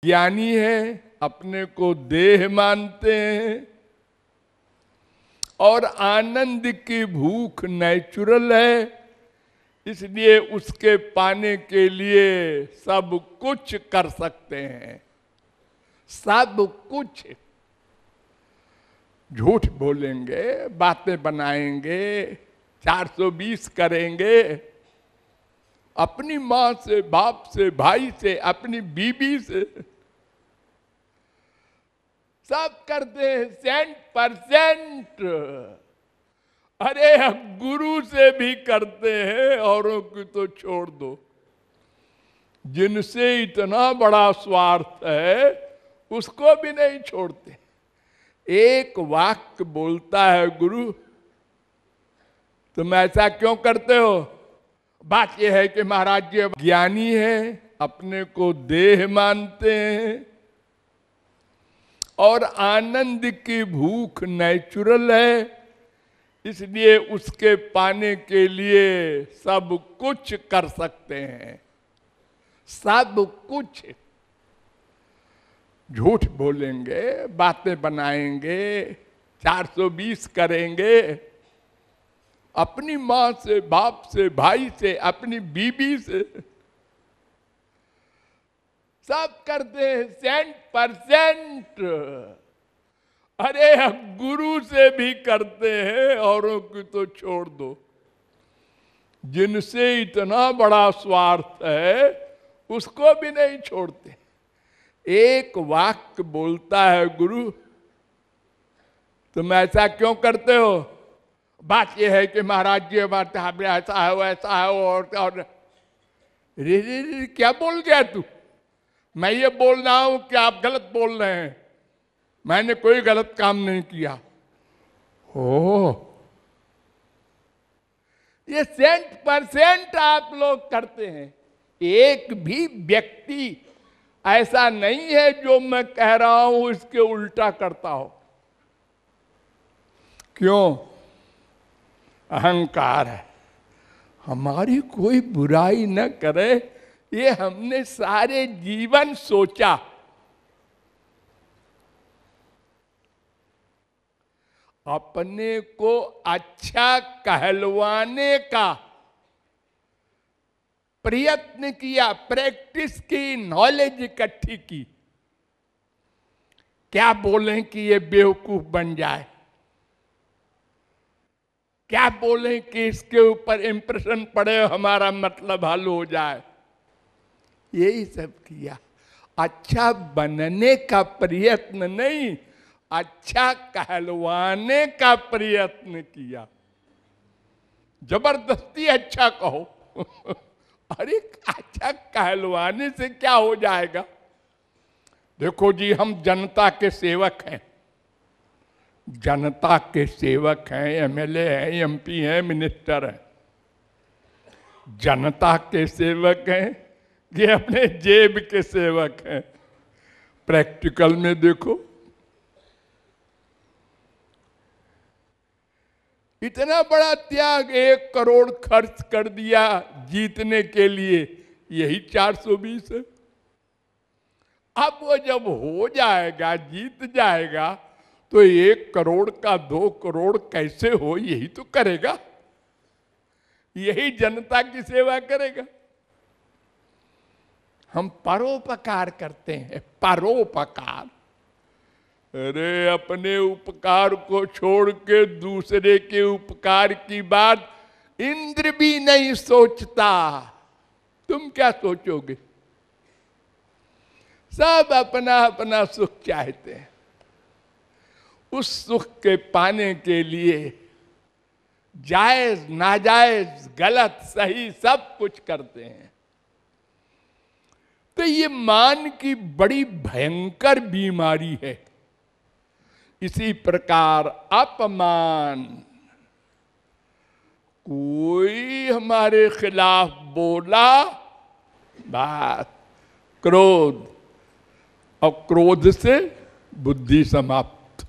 ज्ञानी है, अपने को देह मानते हैं और आनंद की भूख नेचुरल है, इसलिए उसके पाने के लिए सब कुछ कर सकते हैं। सब कुछ। झूठ बोलेंगे, बातें बनाएंगे, 420 करेंगे, अपनी माँ से, बाप से, भाई से, अपनी बीबी से, सब करते हैं 100%। अरे गुरु से भी करते हैं, औरों की तो छोड़ दो। जिनसे इतना बड़ा स्वार्थ है उसको भी नहीं छोड़ते। एक वाक्य बोलता है गुरु, तुम ऐसा क्यों करते हो? बात यह है कि महाराज जी ज्ञानी है, अपने को देह मानते हैं और आनंद की भूख नेचुरल है, इसलिए उसके पाने के लिए सब कुछ कर सकते हैं। सब कुछ। झूठ बोलेंगे, बातें बनाएंगे, 420 करेंगे, अपनी माँ से, बाप से, भाई से, अपनी बीबी से, सब करते हैं 100%। अरे गुरु से भी करते हैं, औरों की तो छोड़ दो। जिनसे इतना बड़ा स्वार्थ है उसको भी नहीं छोड़ते। एक वाक्य बोलता है गुरु, तुम ऐसा क्यों करते हो? बात यह है कि महाराज जी ऐसा है वैसा है और रे क्या बोल गया तू? मैं ये बोल रहा हूं कि आप गलत बोल रहे हैं। मैंने कोई गलत काम नहीं किया। ओ, ये 100% आप लोग करते हैं। एक भी व्यक्ति ऐसा नहीं है जो मैं कह रहा हूं इसके उल्टा करता हो। क्यों? अहंकार है। हमारी कोई बुराई न करे, ये हमने सारे जीवन सोचा। अपने को अच्छा कहलवाने का प्रयत्न किया, प्रैक्टिस की, नॉलेज इकट्ठी की। क्या बोलें कि ये बेवकूफ बन जाए, क्या बोलें कि इसके ऊपर इंप्रेशन पड़े, हमारा मतलब हल हो जाए। यही सब किया। अच्छा बनने का प्रयत्न नहीं, अच्छा कहलवाने का प्रयत्न किया। जबरदस्ती अच्छा कहो। अरे अच्छा कहलवाने से क्या हो जाएगा? देखो जी, हम जनता के सेवक हैं, जनता के सेवक हैं, एमएलए हैं, एमपी हैं, मिनिस्टर हैं। जनता के सेवक हैं, ये अपने जेब के सेवक हैं। प्रैक्टिकल में देखो, इतना बड़ा त्याग, 1 करोड़ खर्च कर दिया जीतने के लिए, यही 420 है। अब वो जब हो जाएगा, जीत जाएगा, तो 1 करोड़ का 2 करोड़ कैसे हो, यही तो करेगा, यही जनता की सेवा करेगा। हम परोपकार करते हैं, परोपकार। अरे अपने उपकार को छोड़ के दूसरे के उपकार की बात इंद्र भी नहीं सोचता। तुम क्या सोचोगे? सब अपना अपना सुख चाहते हैं। उस सुख के पाने के लिए जायज, नाजायज, गलत, सही सब कुछ करते हैं। तो ये मान की बड़ी भयंकर बीमारी है। इसी प्रकार अपमान, कोई हमारे खिलाफ बोला, बात क्रोध, और क्रोध से बुद्धि समाप्त।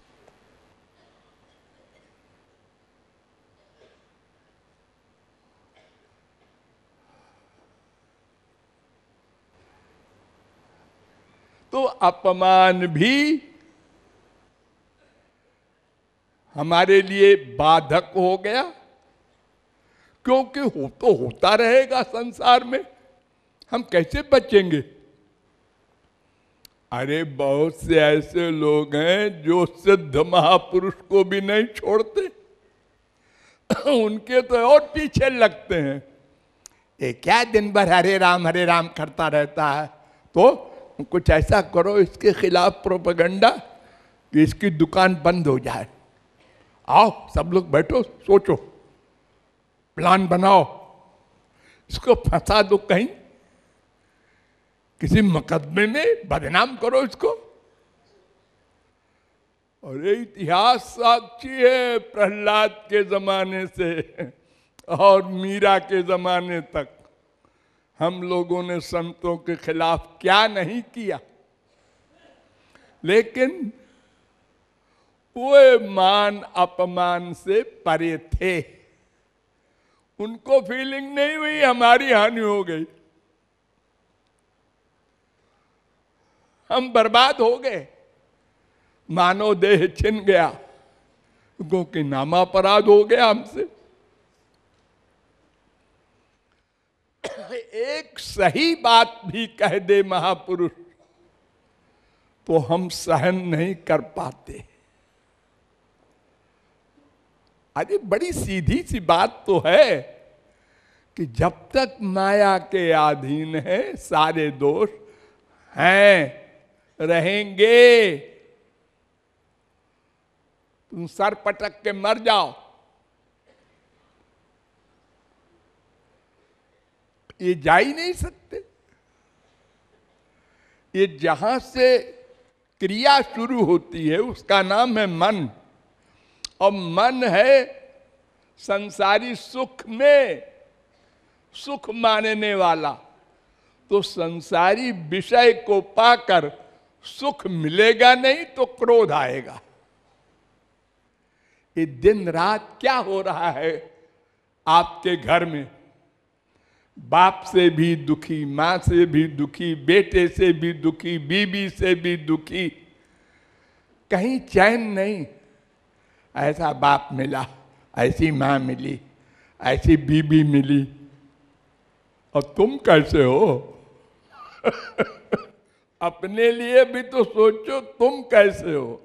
तो अपमान भी हमारे लिए बाधक हो गया, क्योंकि तो होता रहेगा संसार में, हम कैसे बचेंगे? अरे बहुत से ऐसे लोग हैं जो सिद्ध महापुरुष को भी नहीं छोड़ते उनके तो और पीछे लगते हैं। ये क्या दिन भर हरे राम करता रहता है? तो कुछ ऐसा करो इसके खिलाफ प्रोपेगेंडा कि इसकी दुकान बंद हो जाए। आओ सब लोग बैठो, सोचो, प्लान बनाओ, इसको फंसा दो कहीं, किसी मुकदमे में बदनाम करो इसको। और ये इतिहास साक्षी है, प्रहलाद के जमाने से और मीरा के जमाने तक हम लोगों ने संतों के खिलाफ क्या नहीं किया। लेकिन वो मान अपमान से परे थे, उनको फीलिंग नहीं हुई हमारी हानि हो गई, हम बर्बाद हो गए, मानव देह छिन गया, क्योंकि नामापराध हो गया हमसे। एक सही बात भी कह दे महापुरुष तो हम सहन नहीं कर पाते। अरे बड़ी सीधी सी बात तो है कि जब तक माया के अधीन है सारे दोष हैं, रहेंगे। तुम सर पटक के मर जाओ, ये जा ही नहीं सकते। ये जहां से क्रिया शुरू होती है उसका नाम है मन, और मन है संसारी सुख में सुख मानने वाला। तो संसारी विषय को पाकर सुख मिलेगा नहीं तो क्रोध आएगा। ये दिन रात क्या हो रहा है आपके घर में? बाप से भी दुखी, माँ से भी दुखी, बेटे से भी दुखी, बीबी से भी दुखी, कहीं चैन नहीं। ऐसा बाप मिला, ऐसी माँ मिली, ऐसी बीबी मिली, और तुम कैसे हो? अपने लिए भी तो सोचो, तुम कैसे हो?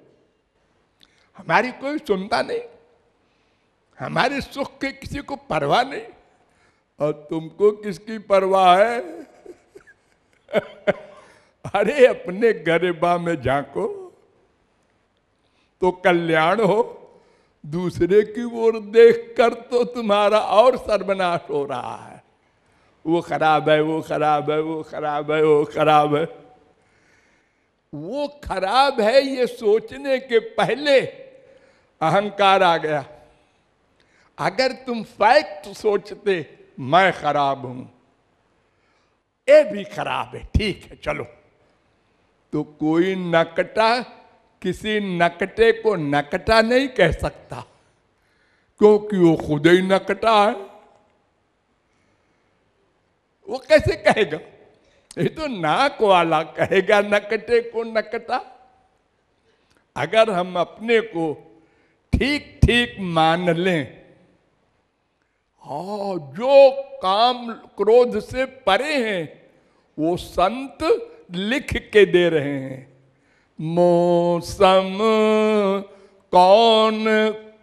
हमारी कोई सुनता नहीं, हमारे सुख की किसी को परवाह नहीं, और तुमको किसकी परवाह है? अरे अपने गरिबा में झांको तो कल्याण हो, दूसरे की ओर देखकर तो तुम्हारा और सर्वनाश हो रहा है। वो खराब है, वो खराब है, वो खराब है, वो खराब है। वो खराब है ये सोचने के पहले अहंकार आ गया। अगर तुम फैक्ट सोचते मैं खराब हूं, ये भी खराब है, ठीक है चलो, तो कोई नकटा किसी नकटे को नकटा नहीं कह सकता, क्योंकि वो खुद ही नकटा है। वो कैसे कहेगा? ये तो नाक वाला कहेगा नकटे को नकटा। अगर हम अपने को ठीक ठीक मान लें, और जो काम क्रोध से परे हैं वो संत लिख के दे रहे हैं। मौसम कौन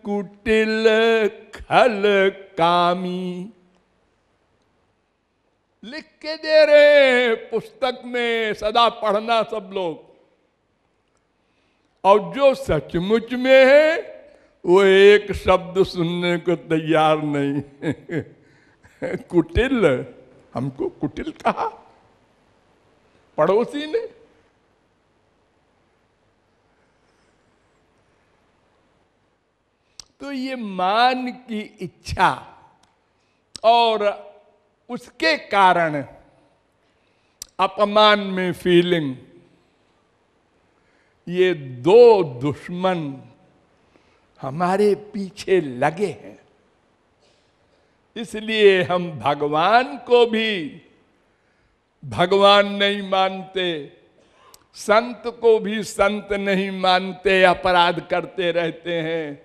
कुटिल खल कामी, लिख के दे रहे हैं पुस्तक में, सदा पढ़ना सब लोग। और जो सचमुच में है वो एक शब्द सुनने को तैयार नहीं। कुटिल, हमको कुटिल कहा पड़ोसी ने। तो ये मान की इच्छा और उसके कारण अपमान में फीलिंग, ये दो दुश्मन हमारे पीछे लगे हैं। इसलिए हम भगवान को भी भगवान नहीं मानते, संत को भी संत नहीं मानते, अपराध करते रहते हैं,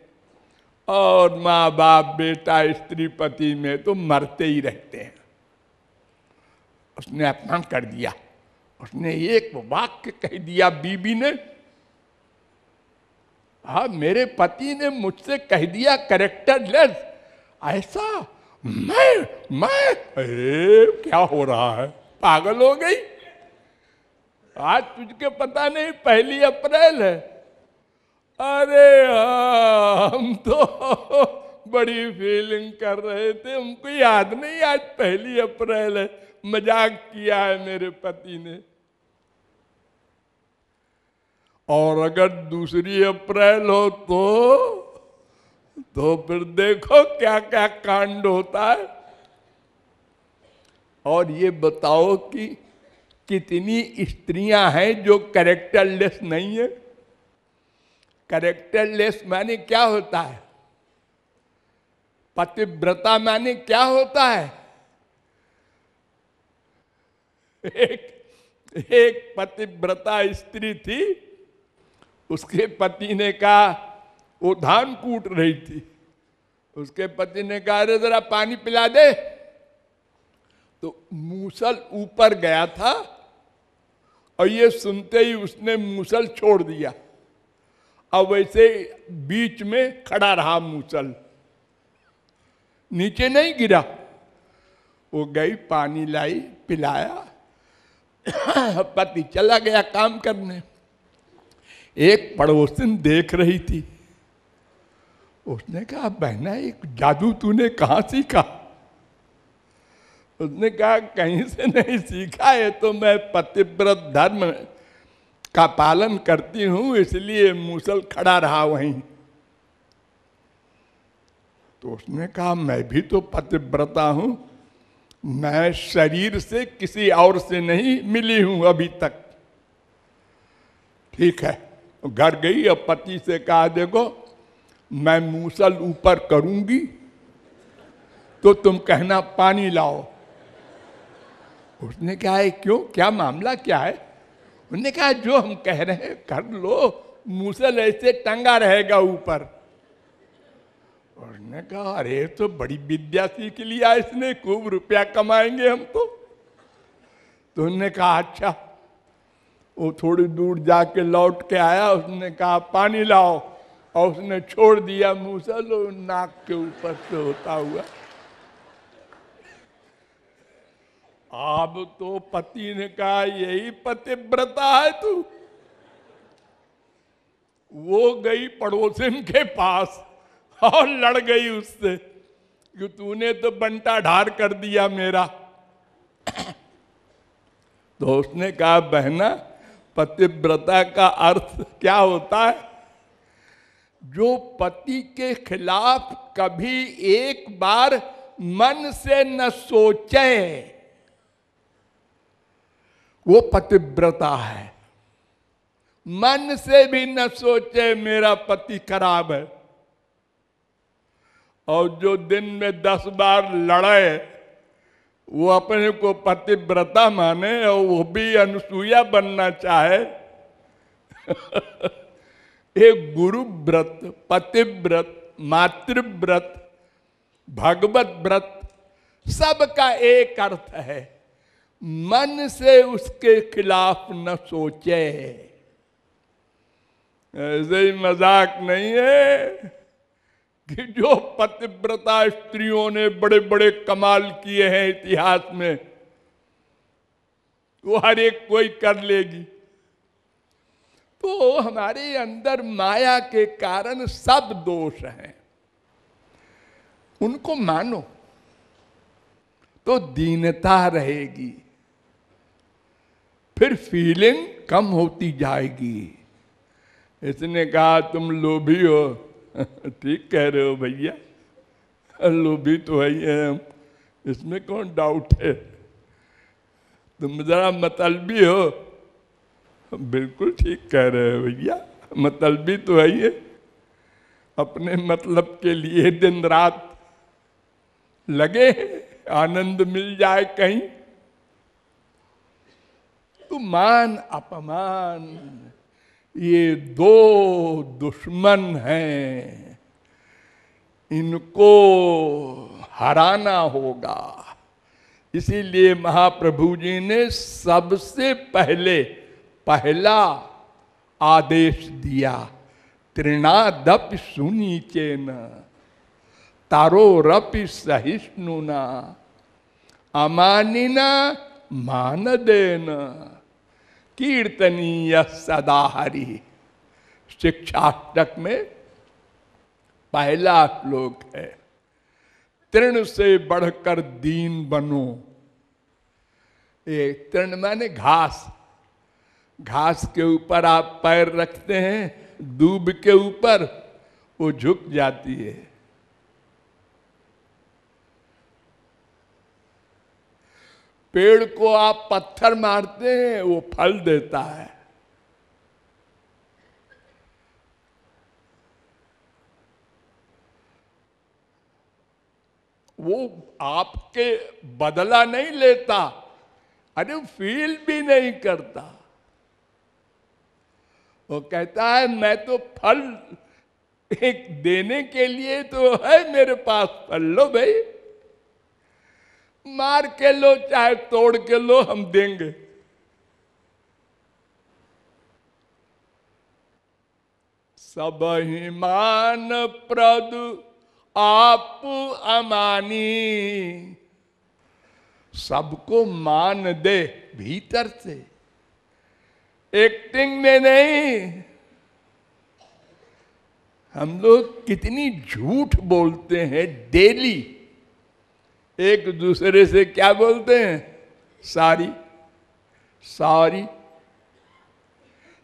और माँ बाप बेटा स्त्री पति में तो मरते ही रहते हैं। उसने अपमान कर दिया, उसने एक वाक्य कह दिया बीबी ने, हाँ मेरे पति ने मुझसे कह दिया कैरेक्टरलेस, ऐसा मैं अरे क्या हो रहा है, पागल हो गई? आज तुझके पता नहीं 1 अप्रैल है। अरे हम तो बड़ी फीलिंग कर रहे थे, हमको याद नहीं आज 1 अप्रैल है, मजाक किया है मेरे पति ने। और अगर 2 अप्रैल हो तो फिर देखो क्या क्या कांड होता है। और ये बताओ कि कितनी स्त्रियां हैं जो कैरेक्टरलेस नहीं है। कैरेक्टरलेस माने क्या होता है? पतिव्रता माने क्या होता है? एक पतिव्रता स्त्री थी, उसके पति ने कहा, वो धान कूट रही थी, उसके पति ने कहा अरे जरा पानी पिला दे, तो मूसल ऊपर गया था और ये सुनते ही उसने मूसल छोड़ दिया, अब वैसे बीच में खड़ा रहा मूसल, नीचे नहीं गिरा। वो गई पानी लाई पिलाया, पति चला गया काम करने। एक पड़ोसन देख रही थी, उसने कहा बहना एक जादू तूने कहाँ सीखा? उसने कहा कहीं से नहीं सीखा है, तो मैं पतिव्रत धर्म का पालन करती हूं, इसलिए मूसल खड़ा रहा वहीं। तो उसने कहा मैं भी तो पतिव्रता हूं, मैं शरीर से किसी और से नहीं मिली हूं अभी तक। ठीक है, घर गई और पति से कहा देखो मैं मूसल ऊपर करूंगी तो तुम कहना पानी लाओ। उसने कहा है क्यों, क्या मामला क्या है? उन्होंने कहा जो हम कह रहे हैं कर लो, मूसल ऐसे टंगा रहेगा ऊपर। उसने कहा अरे तो बड़ी विद्या सीख लिया इसने, खूब रुपया कमाएंगे हम तो। उन्होंने कहा अच्छा। वो थोड़ी दूर जाके लौट के आया, उसने कहा पानी लाओ, और उसने छोड़ दिया मूसल नाक के ऊपर से होता हुआ। अब तो पति ने कहा यही पतिव्रता है तू। वो गई पड़ोसन के पास और लड़ गई उससे कि तूने तो बंटा ढार कर दिया मेरा। तो उसने कहा बहना पतिव्रता का अर्थ क्या होता है? जो पति के खिलाफ कभी एक बार मन से न सोचे वो पतिव्रता है। मन से भी न सोचे मेरा पति खराब है, और जो दिन में 10 बार लड़े वो अपने को पतिव्रता माने और वो भी अनुसूया बनना चाहे। एक गुरु व्रत, पतिव्रत, मातृव्रत, भगवत व्रत, सबका एक अर्थ है, मन से उसके खिलाफ न सोचे। ऐसे ही मजाक नहीं है कि जो पतिव्रता स्त्रियों ने बड़े बड़े कमाल किए हैं इतिहास में, वो हर एक कोई कर लेगी। तो हमारे अंदर माया के कारण सब दोष हैं, उनको मानो तो दीनता रहेगी, फिर फीलिंग कम होती जाएगी। इसने कहा तुम लोभी हो। ठीक कह रहे हो भैया, लोभी तो है ही है हम, इसमें कौन डाउट है। तुम जरा मतलबी हो। बिल्कुल ठीक कह रहे हो भैया, मतलबी तो है ही है, अपने मतलब के लिए दिन रात लगे, आनंद मिल जाए कहीं। तो मान अपमान ये दो दुश्मन हैं, इनको हराना होगा। इसीलिए महाप्रभु जी ने सबसे पहला आदेश दिया, तृणादपि सुनीचेन तारोरपि सहिष्णुना अमानिना मानदेन कीर्तनीय सदा हरि। शिक्षाष्टक में पहला श्लोक है, तृण से बढ़कर दीन बनो। ये तृण माने घास, घास के ऊपर आप पैर रखते हैं, दूब के ऊपर वो झुक जाती है। पेड़ को आप पत्थर मारते हैं, वो फल देता है। वो आपके बदला नहीं लेता, अरे फील भी नहीं करता। वो कहता है मैं तो फल एक देने के लिए तो है मेरे पास, फल लो भाई, मार के लो चाहे तोड़ के लो, हम देंगे। सब ही मान प्रद आप अमानी, सबको मान दे भीतर से, एक्टिंग में नहीं। हम लोग कितनी झूठ बोलते हैं डेली, एक दूसरे से क्या बोलते हैं, सारी सारी।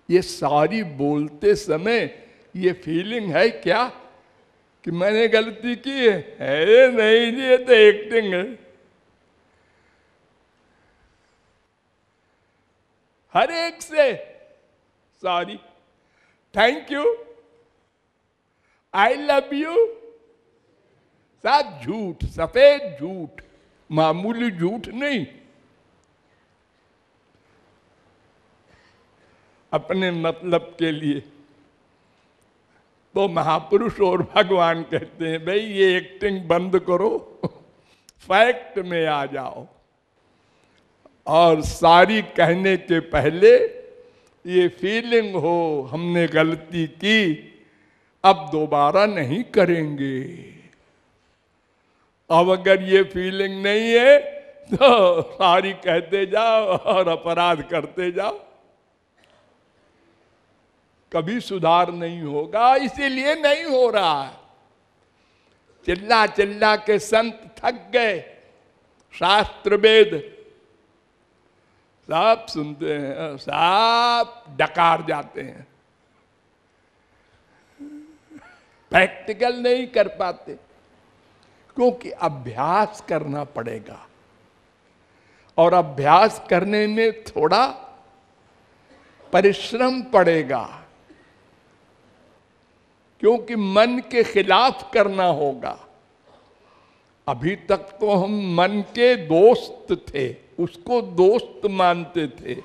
ये सारी बोलते समय ये फीलिंग है क्या कि मैंने गलती की है नहीं जी, ये तो एक्टिंग है। हर एक से sorry, thank you, I love you, सब झूठ, सफेद झूठ, मामूली झूठ नहीं। अपने मतलब के लिए तो महापुरुष और भगवान कहते हैं भाई ये एक्टिंग बंद करो, फैक्ट में आ जाओ। और सारी कहने के पहले ये फीलिंग हो हमने गलती की, अब दोबारा नहीं करेंगे। अब अगर ये फीलिंग नहीं है तो सारी कहते जाओ और अपराध करते जाओ, कभी सुधार नहीं होगा। इसीलिए नहीं हो रहा है। चिल्ला चिल्ला के संत थक गए, शास्त्र वेद सब सुनते हैं, सब डकार जाते हैं, प्रैक्टिकल नहीं कर पाते, क्योंकि अभ्यास करना पड़ेगा। और अभ्यास करने में थोड़ा परिश्रम पड़ेगा, क्योंकि मन के खिलाफ करना होगा। अभी तक तो हम मन के दोस्त थे, उसको दोस्त मानते थे।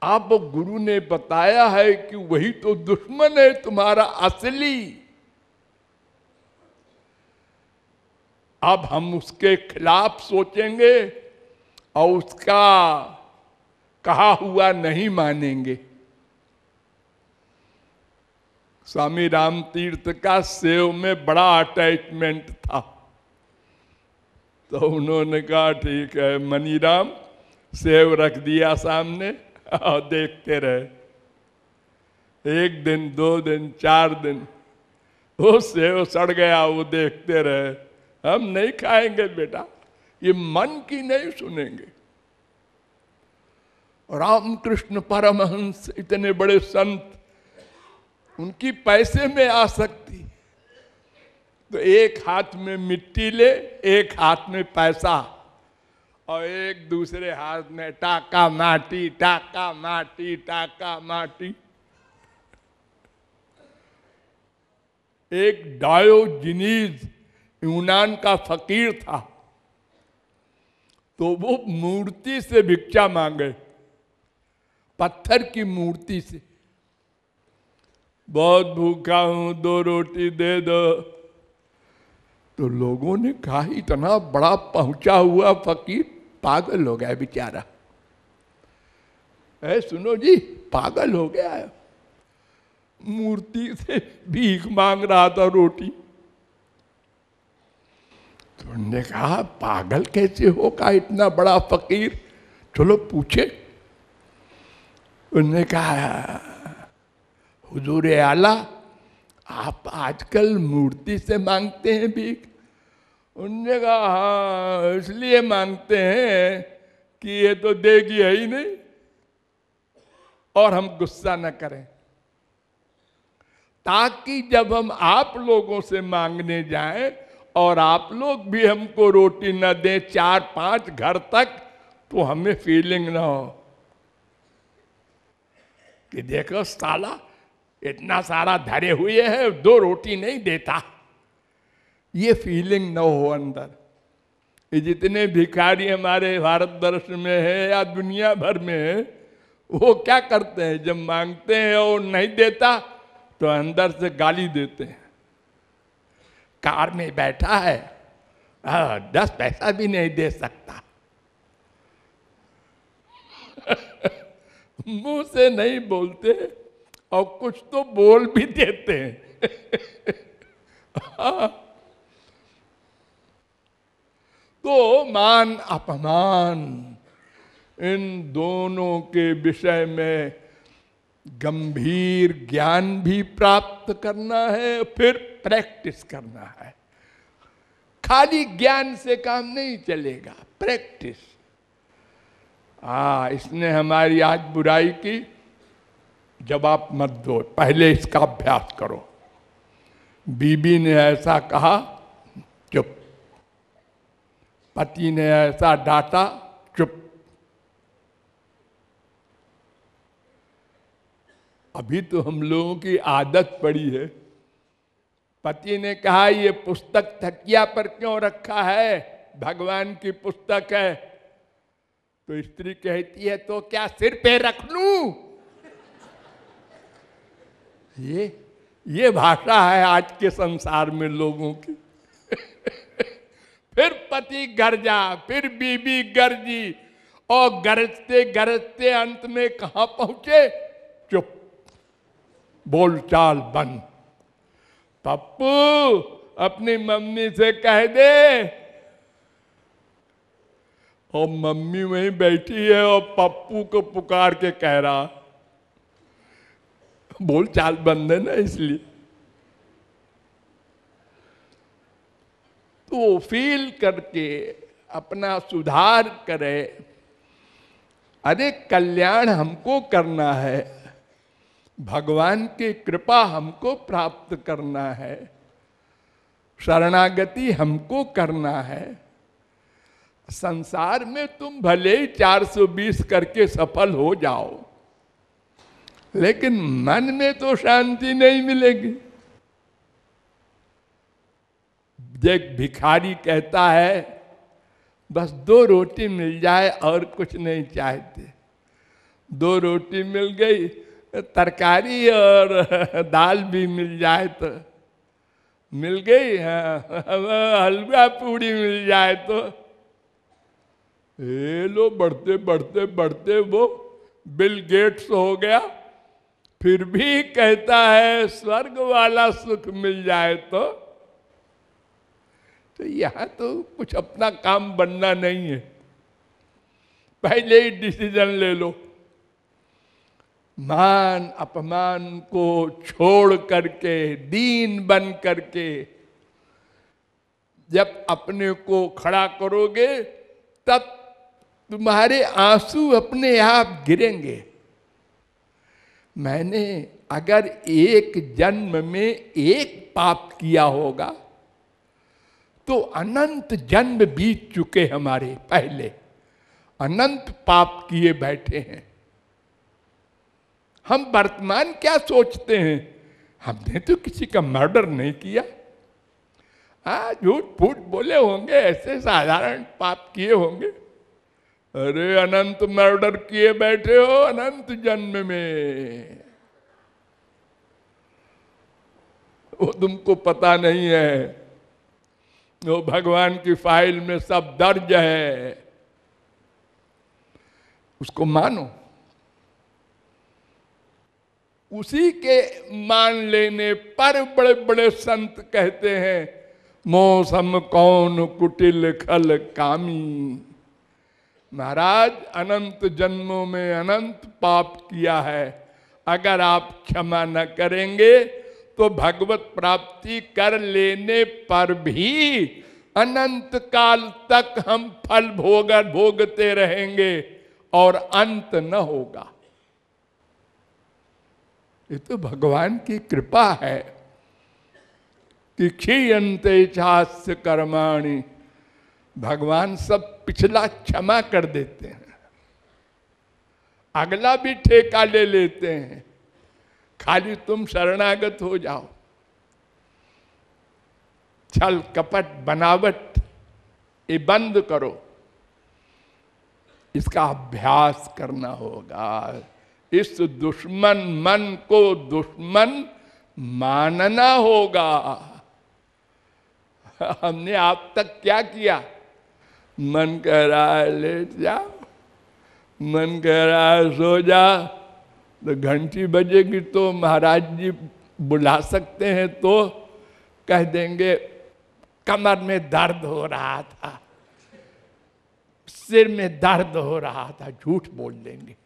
अब गुरु ने बताया है कि वही तो दुश्मन है तुम्हारा असली। अब हम उसके खिलाफ सोचेंगे और उसका कहा हुआ नहीं मानेंगे। स्वामी राम तीर्थ का सेव में बड़ा अटैचमेंट था, तो उन्होंने कहा ठीक है मनी राम, सेव रख दिया सामने और देखते रहे। 1 दिन 2 दिन 4 दिन वो सेव सड़ गया, वो देखते रहे। हम नहीं खाएंगे बेटा, ये मन की नहीं सुनेंगे। रामकृष्ण परमहंस इतने बड़े संत, उनकी पैसे में आसक्ति, तो एक हाथ में मिट्टी ले, एक हाथ में पैसा, और एक दूसरे हाथ में टाका माटी, टाका माटी, टाका माटी। एक डायोजिनीज यूनान का फकीर था, तो वो मूर्ति से भिक्षा मांगे, पत्थर की मूर्ति से। बहुत भूखा हूं, 2 रोटी दे दो। तो लोगों ने कहा इतना बड़ा पहुंचा हुआ फकीर पागल हो गया बेचारा। सुनो जी, पागल हो गया है, मूर्ति से भीख मांग रहा था रोटी। तो उन्होंने कहा पागल कैसे होगा इतना बड़ा फकीर, चलो पूछे। उन्होंने कहा हुजूर आला, आप आजकल मूर्ति से मांगते हैं भीख? उन्होंने कहा हाँ, इसलिए मांगते हैं कि ये तो देगी है ही नहीं और हम गुस्सा न करें, ताकि जब हम आप लोगों से मांगने जाएं और आप लोग भी हमको रोटी न दें 4-5 घर तक, तो हमें फीलिंग ना हो कि देखो साला इतना सारा धरे हुए है, 2 रोटी नहीं देता। ये फीलिंग न हो अंदर। ये जितने भिखारी हमारे भारत वर्ष में है या दुनिया भर में है, वो क्या करते हैं, जब मांगते हैं और नहीं देता तो अंदर से गाली देते हैं। कार में बैठा है, 10 पैसा भी नहीं दे सकता। मुंह से नहीं बोलते और कुछ तो बोल भी देते हैं। तो मान अपमान इन दोनों के विषय में गंभीर ज्ञान भी प्राप्त करना है, फिर प्रैक्टिस करना है। खाली ज्ञान से काम नहीं चलेगा, प्रैक्टिस। इसने हमारी आज बुराई की, जवाब मत दो, पहले इसका अभ्यास करो। बीबी ने ऐसा कहा, चुप। पति ने ऐसा डांटा, चुप। अभी तो हम लोगों की आदत पड़ी है, पति ने कहा ये पुस्तक तकिया पर क्यों रखा है, भगवान की पुस्तक है। तो स्त्री कहती है तो क्या सिर पे रख लूं? ये भाषा है आज के संसार में लोगों की। फिर पति गरजा, फिर बीबी गरजी, और गरजते गरजते अंत में कहां पहुंचे? चुप, बोलचाल बंद। पप्पू अपनी मम्मी से कह दे। और मम्मी वहीं बैठी है और पप्पू को पुकार के कह रहा, बोलचाल बंद है ना, इसलिए। तो फील करके अपना सुधार करे। अरे कल्याण हमको करना है, भगवान की कृपा हमको प्राप्त करना है, शरणागति हमको करना है। संसार में तुम भले ही 420 करके सफल हो जाओ, लेकिन मन में तो शांति नहीं मिलेगी। एक भिखारी कहता है बस 2 रोटी मिल जाए और कुछ नहीं चाहते। 2 रोटी मिल गई, तरकारी और दाल भी मिल जाए तो मिल गई, हलवा पूड़ी मिल जाए तो। ये लो बढ़ते बढ़ते बढ़ते वो बिल गेट्स हो गया, फिर भी कहता है स्वर्ग वाला सुख मिल जाए तो यहां तो कुछ अपना काम बनना नहीं है। पहले ही डिसीजन ले लो, मान अपमान को छोड़ करके, दीन बन करके जब अपने को खड़ा करोगे, तब तुम्हारे आंसू अपने आप गिरेंगे। मैंने अगर एक जन्म में एक पाप किया होगा तो अनंत जन्म बीत चुके हमारे, पहले अनंत पाप किए बैठे हैं। हम वर्तमान क्या सोचते हैं, हमने तो किसी का मर्डर नहीं किया, झूठ फूट बोले होंगे, ऐसे साधारण पाप किए होंगे, अरे अनंत मर्डर किए बैठे हो अनंत जन्म में, वो तुमको पता नहीं है। वो भगवान की फाइल में सब दर्ज है, उसको मानो। उसी के मान लेने पर बड़े बड़े संत कहते हैं मौसम कौन कुटिल खल कामी। महाराज अनंत जन्मों में अनंत पाप किया है, अगर आप क्षमा न करेंगे तो भगवत प्राप्ति कर लेने पर भी अनंत काल तक हम फल भोगते रहेंगे और अंत न होगा। ये तो भगवान की कृपा है कि क्षीयन्ते चास्य कर्माणि, भगवान सब पिछला क्षमा कर देते हैं, अगला भी ठेका ले लेते हैं, खाली तुम शरणागत हो जाओ। छल कपट बनावट ये बंद करो, इसका अभ्यास करना होगा। इस दुश्मन मन को दुश्मन मानना होगा। हमने आप तक क्या किया? मन कह रहा है लेट जा, मन कह रहा है सो जा, तो घंटी बजेगी तो महाराज जी बुला सकते हैं, तो कह देंगे कमर में दर्द हो रहा था, सिर में दर्द हो रहा था, झूठ बोल देंगे।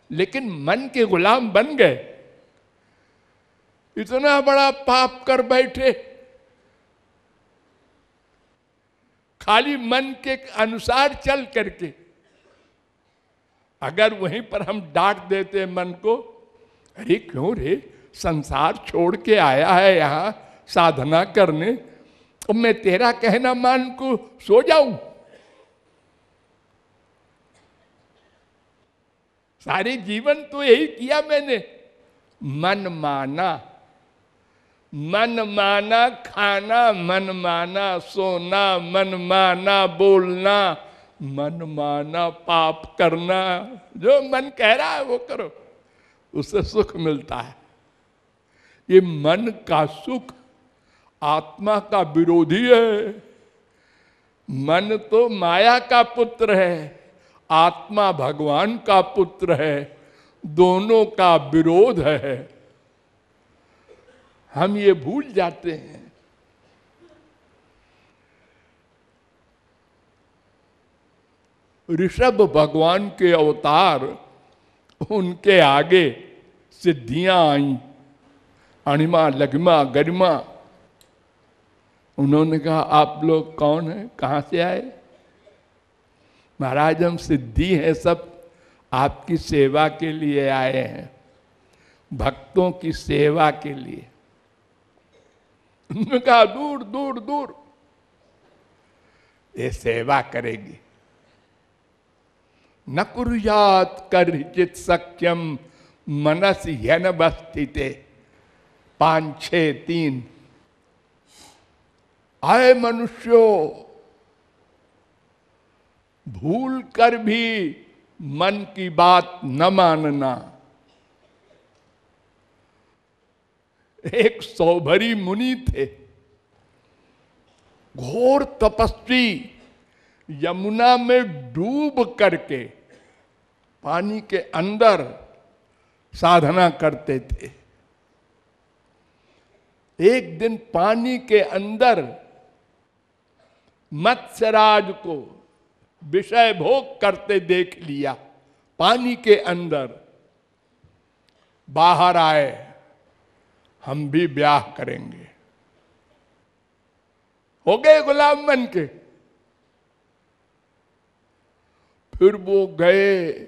लेकिन मन के गुलाम बन गए, इतना बड़ा पाप कर बैठे, खाली मन के अनुसार चल करके। अगर वहीं पर हम डांट देते मन को, अरे क्यों रे, संसार छोड़ के आया है यहां साधना करने, तो मैं तेरा कहना मान को सो जाऊं? सारे जीवन तो यही किया मैंने, मन माना, मन माना खाना, मन माना सोना, मन माना बोलना, मन माना पाप करना। जो मन कह रहा है वो करो, उससे सुख मिलता है। ये मन का सुख आत्मा का विरोधी है। मन तो माया का पुत्र है, आत्मा भगवान का पुत्र है, दोनों का विरोध है। हम ये भूल जाते हैं। ऋषभ भगवान के अवतार, उनके आगे सिद्धियां आई, अणिमा लघिमा गरिमा। उन्होंने कहा आप लोग कौन हैं, कहां से आए? महाराज हम सिद्धि हैं, सब आपकी सेवा के लिए आए हैं, भक्तों की सेवा के लिए। उन्होंने कहा दूर दूर दूर ये सेवा करेगी। न कुर्यात कर्हिचित सख्यम मनस ह्यन बस्तिते 5-6-3। आए मनुष्यों, भूल कर भी मन की बात न मानना। एक सौभरी मुनि थे, घोर तपस्वी, यमुना में डूब करके पानी के अंदर साधना करते थे। एक दिन पानी के अंदर मत्स्यराज को विषय भोग करते देख लिया। पानी के अंदर बाहर आए, हम भी ब्याह करेंगे। हो गए गुलाम बन के। फिर वो गए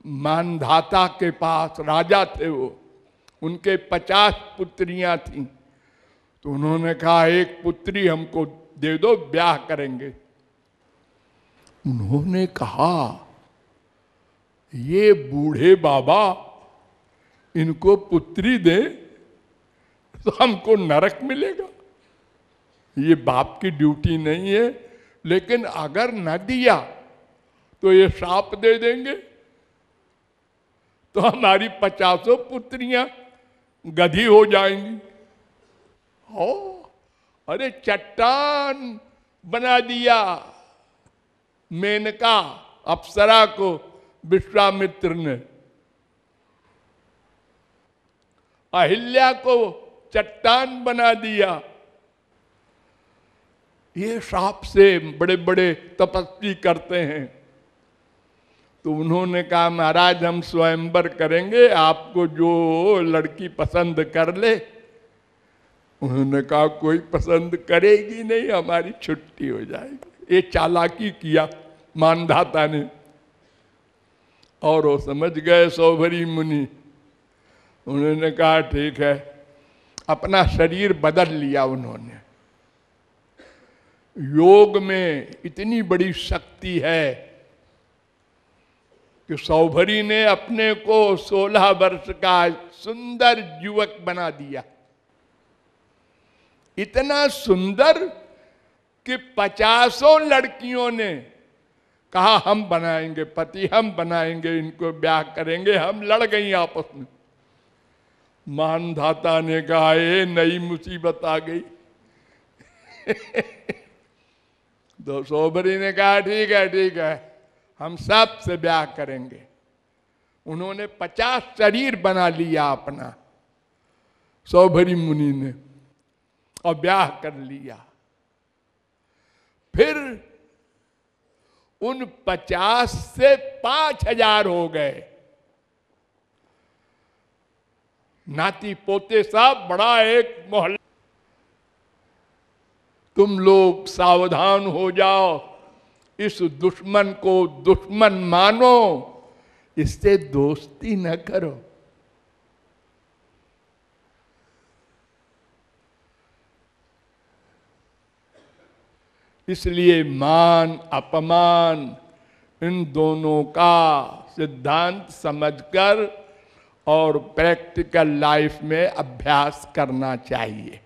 मानधाता के पास, राजा थे वो, उनके 50 पुत्रियां थीं। तो उन्होंने कहा एक पुत्री हमको दे दो, ब्याह करेंगे। उन्होंने कहा ये बूढ़े बाबा इनको पुत्री दे तो हमको नरक मिलेगा, ये बाप की ड्यूटी नहीं है। लेकिन अगर न दिया तो ये श्राप दे देंगे, तो हमारी 50 पुत्रियां गधी हो जाएंगी। हो, अरे चट्टान बना दिया मेनका अप्सरा को विश्वामित्र ने, अहिल्या को चट्टान बना दिया। ये श्राप से बड़े बड़े तपस्वी करते हैं। तो उन्होंने कहा महाराज हम स्वयंवर करेंगे, आपको जो लड़की पसंद कर ले। उन्होंने कहा कोई पसंद करेगी नहीं, हमारी छुट्टी हो जाएगी। ये चालाकी किया मानधाता ने, और वो समझ गए सौभरी मुनि। उन्होंने कहा ठीक है, अपना शरीर बदल लिया उन्होंने। योग में इतनी बड़ी शक्ति है कि सौभरी ने अपने को 16 वर्ष का सुंदर युवक बना दिया। इतना सुंदर कि 50 लड़कियों ने कहा हम बनाएंगे पति, हम बनाएंगे, इनको ब्याह करेंगे। हम लड़ गई आपस में। मानधाता ने कहा ये नई मुसीबत आ गई। तो सौभरी ने कहा ठीक है ठीक है, हम सब से ब्याह करेंगे। उन्होंने 50 शरीर बना लिया अपना, सौभरी मुनि ने, और ब्याह कर लिया। फिर उन 50 से 5000 हो गए। नाती पोते सब बड़ा एक मोहल्ला। तुम लोग सावधान हो जाओ, इस दुश्मन को दुश्मन मानो, इससे दोस्ती न करो। इसलिए मान अपमान इन दोनों का सिद्धांत समझकर और प्रैक्टिकल लाइफ में अभ्यास करना चाहिए।